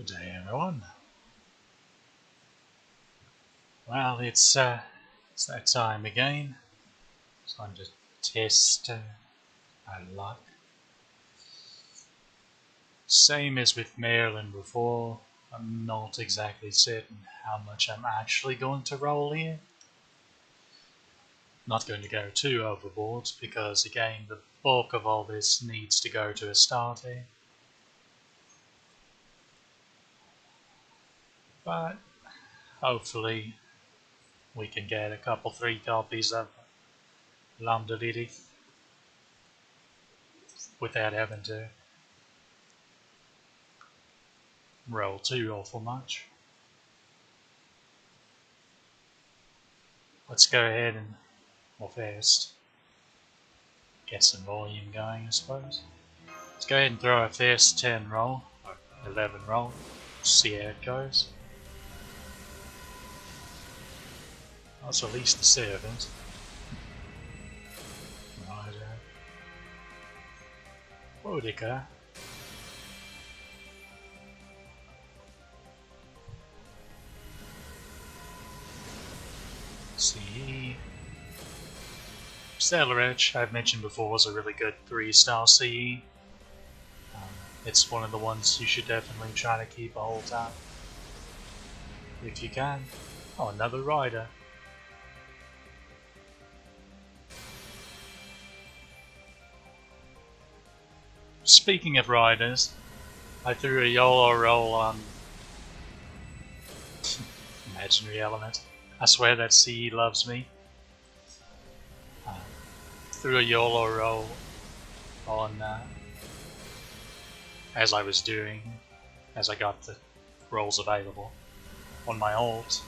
Good day, everyone. Well, it's that time again. It's time to test our luck. Same as with Maryland before, I'm not exactly certain how much I'm actually going to roll here. Not going to go too overboard because, again, the bulk of all this needs to go to a starter. But hopefully we can get a couple, 3 copies of Lambdalilith without having to roll too awful much. Let's go ahead and, well, first, get some volume going, I suppose. Let's go ahead and throw our first 10 roll, or 11 roll, see how it goes. That's at least the servant. Right, Boudica. CE. Stellar Edge, I've mentioned before, was a really good 3-star CE. It's one of the ones you should definitely try to keep a hold of if you can. Oh, another rider. Speaking of riders, I threw a YOLO roll on Imaginary Element. I swear that CE loves me. Threw a YOLO roll on as I was doing, as I got the rolls available on my alt,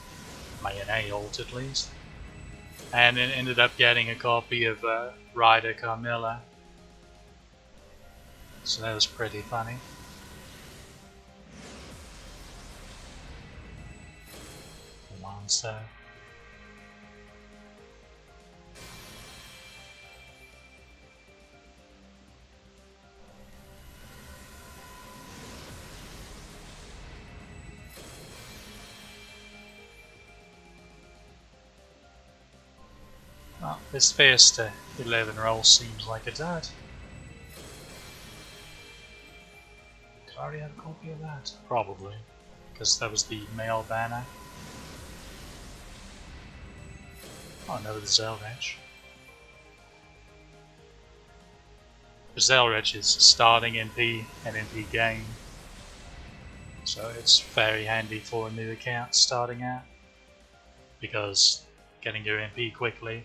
my NA alt at least, and it ended up getting a copy of Rider Carmilla. So that was pretty funny. Monster. Well, this first 11 roll seems like a dud. Did I already have a copy of that? Probably, because that was the male banner. Oh, another Zelrech. Zelrech is starting MP and MP game, so it's very handy for a new account starting out, because getting your MP quickly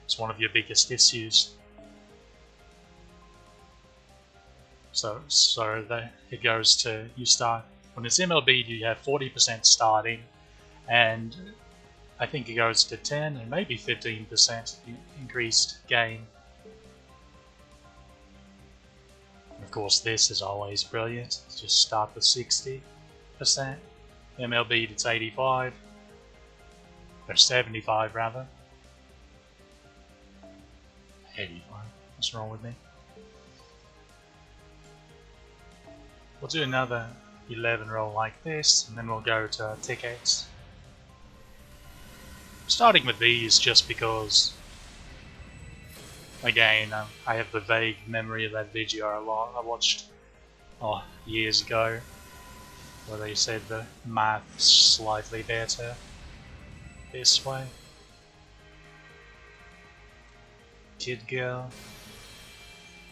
is one of your biggest issues. So that it goes to, you start, when it's MLB you have 40% starting, and I think it goes to 10 and maybe 15% increased gain. Of course, this is always brilliant. Just start with 60%. MLB, it's 85, or 75 rather. 85. What's wrong with me? We'll do another 11 roll like this, and then we'll go to tickets. Starting with these just because, again, I have the vague memory of that video I watched years ago, where they said the math's slightly better this way. Kid Girl,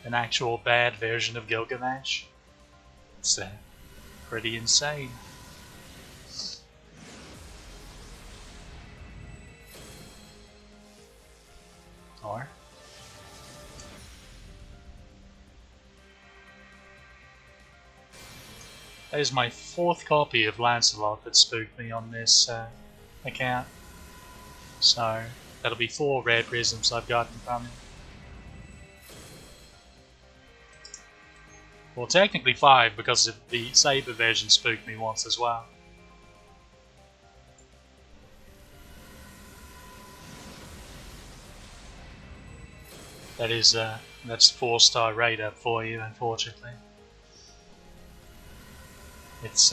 an actual bad version of Gilgamesh. It's pretty insane. Or that is my 4th copy of Lancelot that spooked me on this account. So that'll be 4 rare prisms I've gotten from him. Well, technically 5, because the Saber version spooked me once as well. That is, that's 4-star rate up for you, unfortunately. It's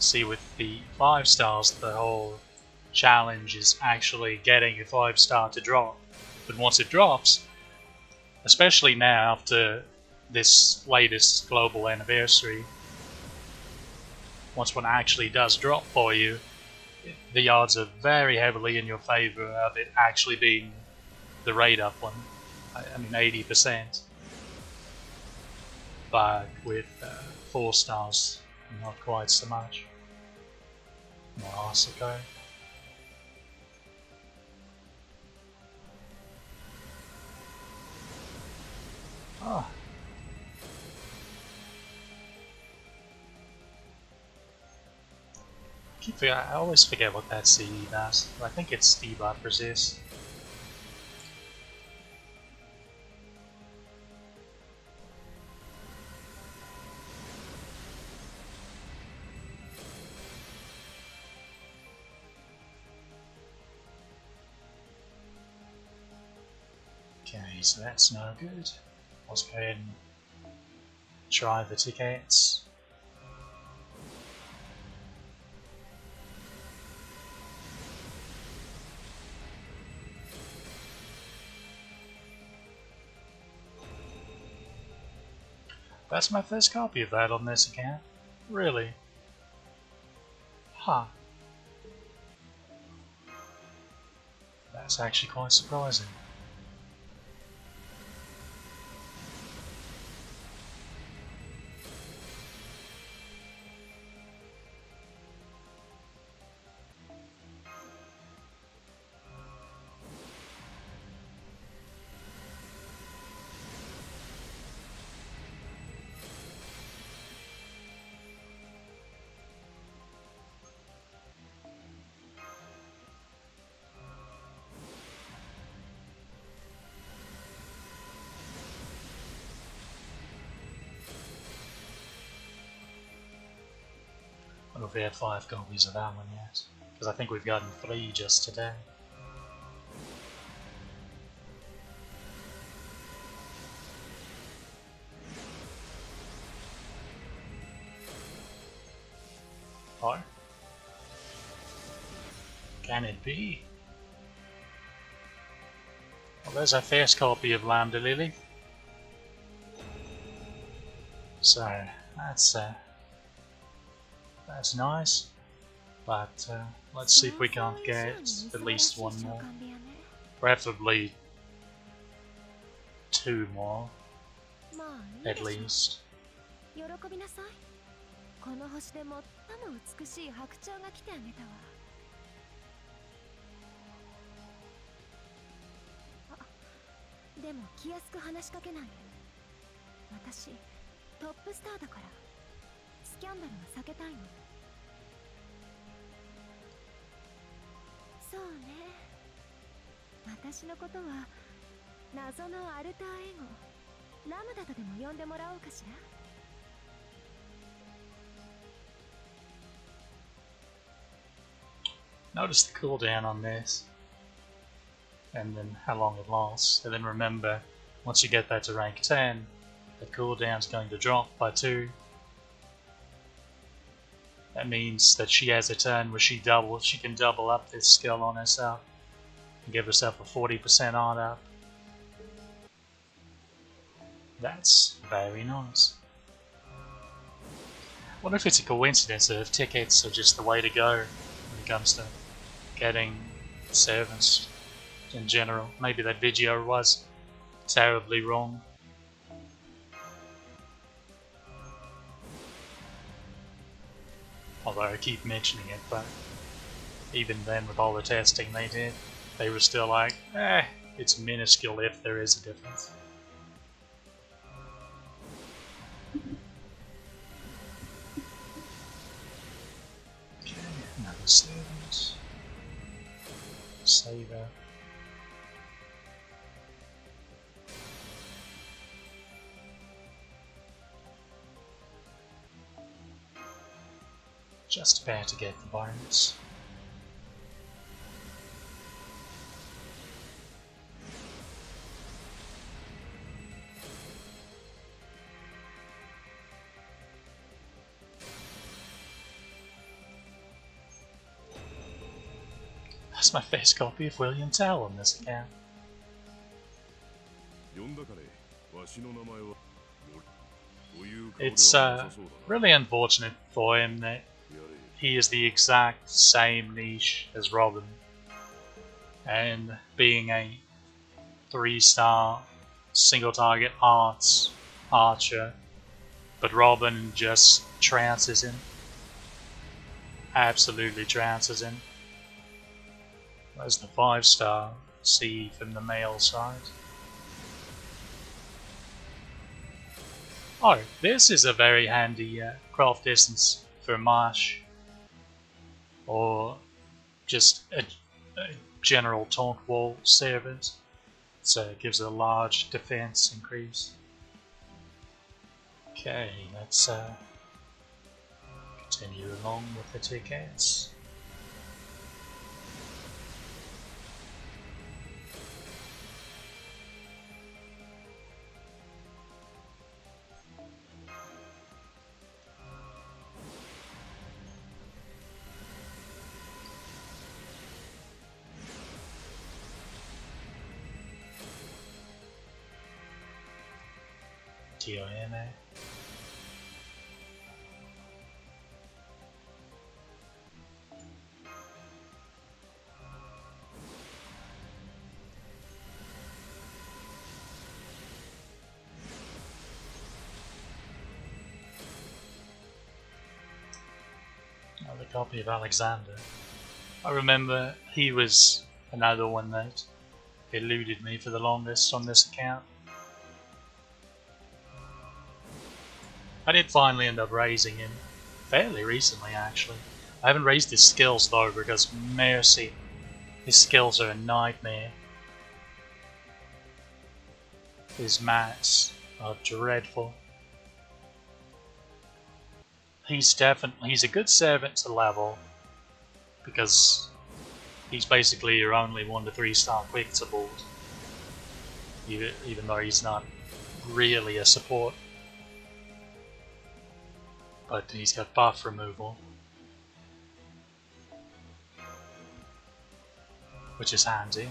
See, with the 5 stars, the whole challenge is actually getting a 5-star to drop. But once it drops, especially now after this latest global anniversary, once one actually does drop for you, the odds are very heavily in your favor of it actually being the rate up one. I mean 80%. But with 4 stars, not quite so much. Nice, okay. Oh. I always forget what that CE does. I think it's debuff resist. Okay, so that's no good. Let's go ahead and try the tickets. That's my first copy of that on this account. Really? Huh. That's actually quite surprising. I don't know if we have 5 copies of that one yet, because I think we've gotten 3 just today. Or can it be? Well, there's our first copy of Lambdalilith. So that's nice, but let's see if we can't get at least 1 more, preferably 2 more, at least. この星で最も美しい白鳥が来てあげたわ。あ、でも気安く話しかけない。私トップスターだからスキャンダルは避けたいの。そうね。私のことは謎のアルターエゴ、ラムダとでも呼んでもらおうかしら。Notice the cooldown on this, and then how long it lasts, and then remember, once you get that to rank 10, the cooldown is going to drop by 2. That means that she has a turn where she can double up this skill on herself, and give herself a 40% on up. That's very nice. I wonder if it's a coincidence that if tickets are just the way to go when it comes to getting servants in general. Maybe that video was terribly wrong. Although I keep mentioning it, but even then with all the testing they did, they were still like, it's minuscule if there is a difference. Okay, another servant. Saver. Just about to get the bonus. That's my first copy of William Tell on this account. It's really unfortunate for him that he is the exact same niche as Robin, and being a 3-star single target archer, but Robin just trounces him. Absolutely trounces him. There's the 5-star C from the male side. Oh, this is a very handy craft distance for Marsh, or just a general taunt wall servant, so it gives a large defense increase. Okay, let's continue along with the tickets. TIMA. Another copy of Alexander. I remember he was another one that eluded me for the longest on this account. I did finally end up raising him fairly recently, actually. I haven't raised his skills though, because mercy, his skills are a nightmare. His mats are dreadful. He's a good servant to level, because he's basically your only 1 to 3 star quick support, even though he's not really a support. But he's got buff removal, which is handy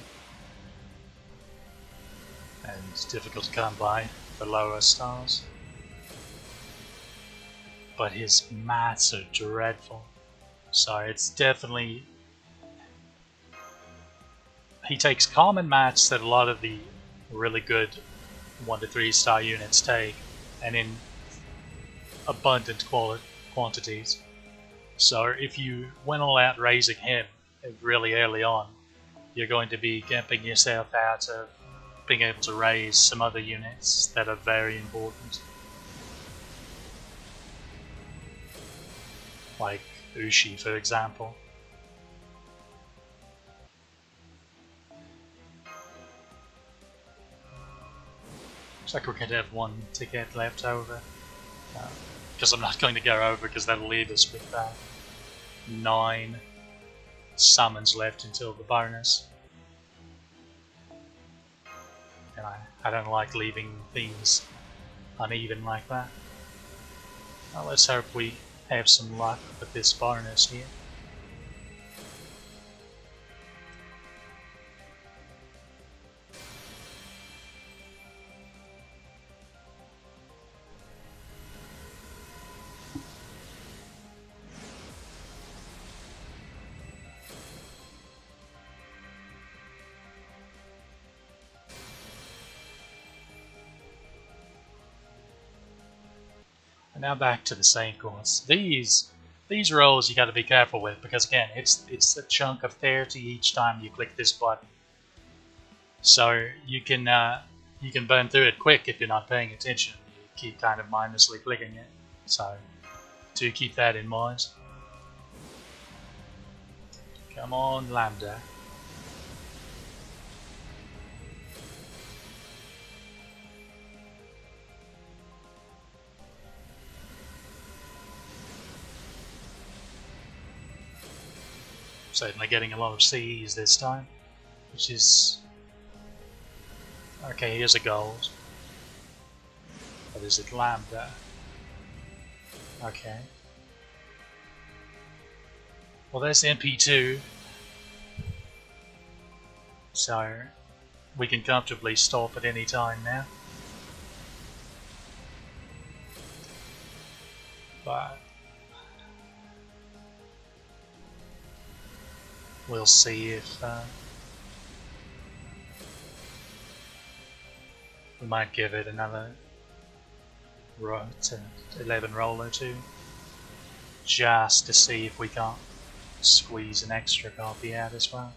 and difficult to come by for lower stars. But his mats are dreadful, so it's definitely... He takes common mats that a lot of the really good 1 to 3 star units take, and in abundant quantities. So if you went all out raising him really early on, you're going to be gimping yourself out of being able to raise some other units that are very important, like Ushi, for example. Looks like we're going to have 1 ticket left over. Because I'm not going to go over, because that'll leave us with 9 summons left until the bonus. And I don't like leaving things uneven like that. Well, let's hope we have some luck with this bonus here. Now back to the same course. These rolls you got to be careful with, because again, it's a chunk of 30 each time you click this button. So you can burn through it quick if you're not paying attention. You keep kind of mindlessly clicking it. So do keep that in mind. Come on, Lambda. Certainly getting a lot of CEs this time, which is... Okay, here's a gold. What is it? Lambda. Okay. Well, there's MP2. So we can comfortably stop at any time now. But we'll see if we might give it another 11 roll or two, just to see if we can't squeeze an extra copy out as well.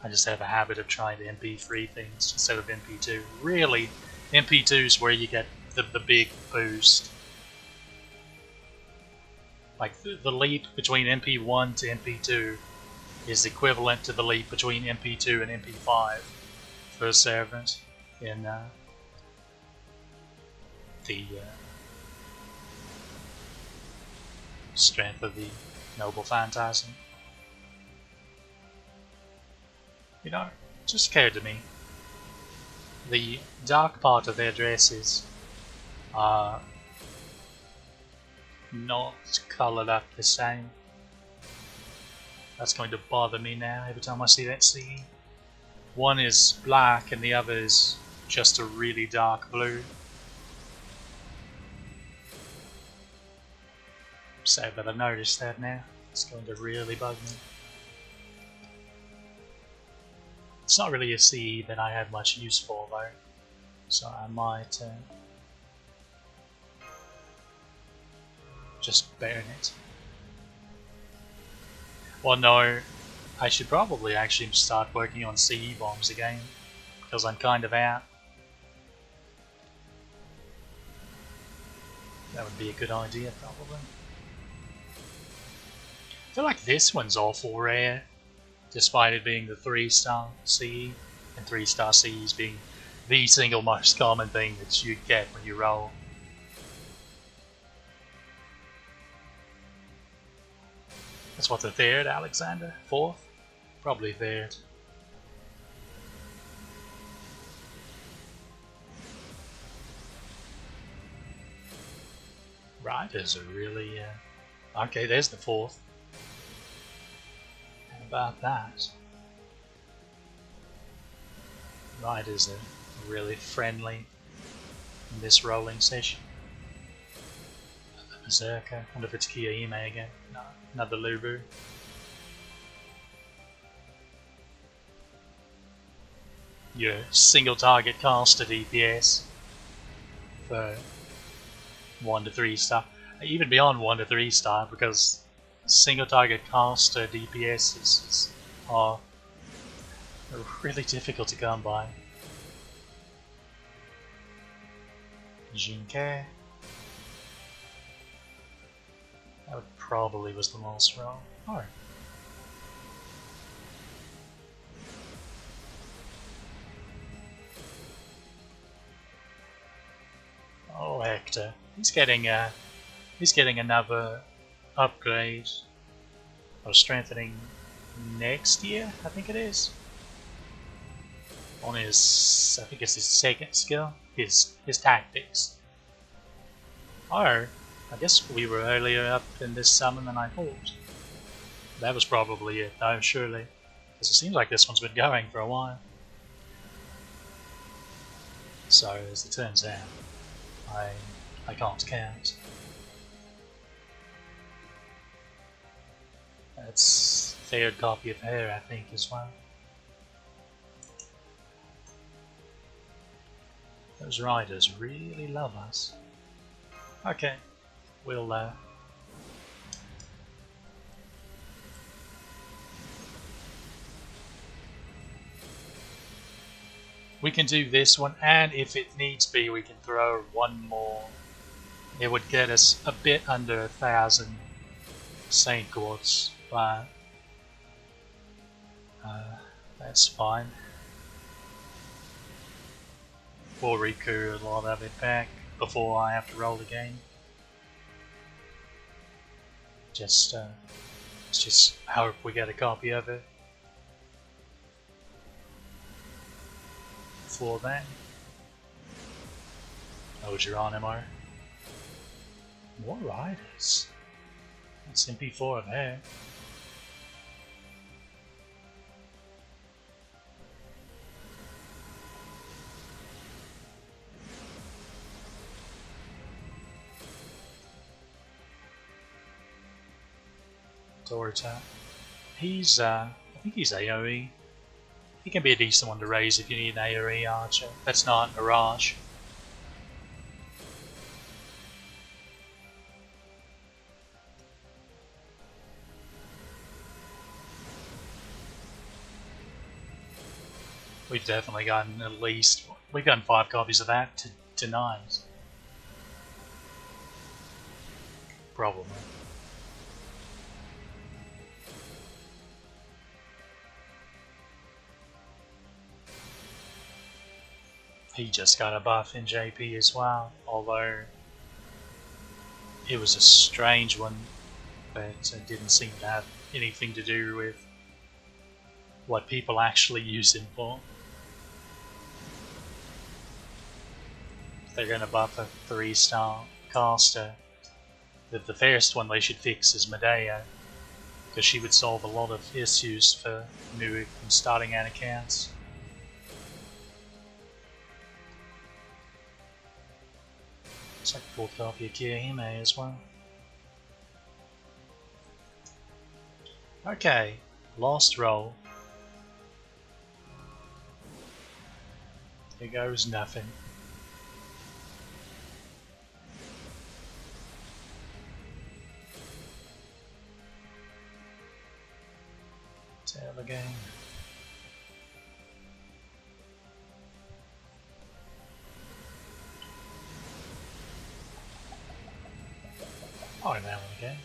I just have a habit of trying to MP3 things instead of MP2. Really, MP2 is where you get the big boost. Like the leap between MP1 to MP2 is equivalent to the leap between MP2 and MP5 for a servant in the strength of the Noble Phantasm. You know, it just occurred to me, the dark part of their dresses are not coloured up the same. That's going to bother me now every time I see that CE. One is black and the other is just a really dark blue. Sad that I noticed that now. It's going to really bug me. It's not really a CE that I have much use for though, so I might just burn it. Well, no, I should probably actually start working on CE bombs again, because I'm kind of out. That would be a good idea, probably. I feel like this one's awful rare, despite it being the 3-star CE, and 3-star CEs being the single most common thing that you get when you roll. That's what, the 3rd, Alexander? 4th? Probably 3rd. Riders are really... Okay, there's the 4th. How about that? Riders are really friendly in this rolling session. Berserker. I wonder if it's Kiyohime again. No, another Lubu. Your single target caster DPS for 1 to 3 star. Even beyond 1 to 3 star, because single target caster DPS are really difficult to come by. Jinke. That probably was the most wrong. Oh. Oh, Hector. He's getting another upgrade or strengthening next year, I think it is. On his, I think it's his 2nd skill, his tactics. Or I guess we were earlier up in this summon than I thought. That was probably it though, surely. Because it seems like this one's been going for a while. So, as it turns out, I can't count. That's 3rd copy of her, I think, as well. Those riders really love us. Okay, we'll we can do this one, and if it needs be, we can throw one more. It would get us a bit under 1,000 Saint Quartz, but that's fine. We'll recoup a lot of it back before I have to roll again. Let's just hope we get a copy of it before then. Oh, Geronimo. More riders. That's MP4 of her. Dorita. He's, I think he's AoE. He can be a decent one to raise if you need an AoE archer. That's not Mirage. We've definitely gotten at least, we've gotten 5 copies of that to 9. Probably. He just got a buff in JP as well, although it was a strange one, but it didn't seem to have anything to do with what people actually use him for. If they're going to buff a 3-star caster, the first one they should fix is Medea, because she would solve a lot of issues for new and starting out accounts. Looks like a full copy of Kirihime as well. Okay, last roll. There goes nothing. Tail again. Oh, that one again.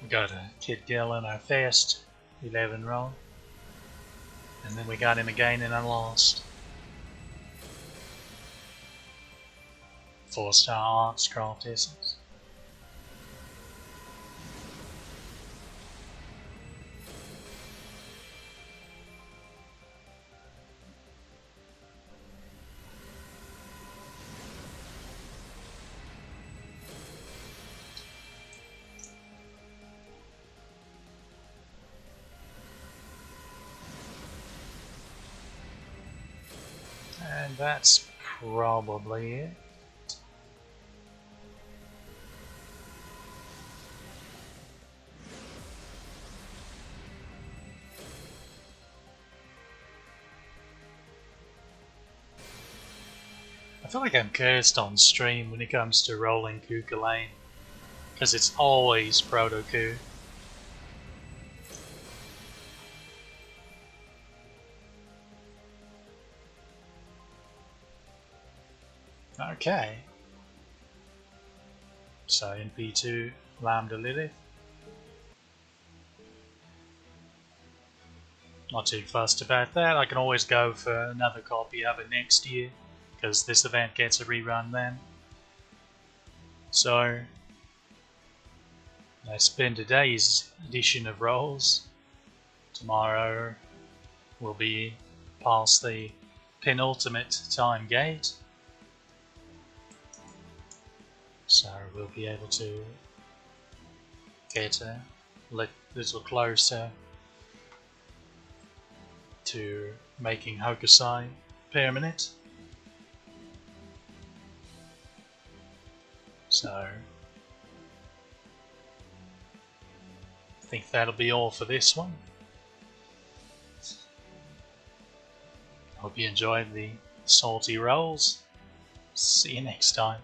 We got a Kid Gill in our first 11 roll, and then we got him again in our last. 4-star Arts Craft Essence. And that's probably it. I feel like I'm cursed on stream when it comes to rolling Kuka Lane, because it's always Proto-Ku. Okay. So in P2, Lambdalilith. Not too fussed about that. I can always go for another copy of it next year, because this event gets a rerun then. So that's been today's edition of Rolls. Tomorrow we'll be past the penultimate time gate. So we'll be able to get a little closer to making Hokusai permanent. So I think that'll be all for this one. Hope you enjoyed the salty rolls. See you next time.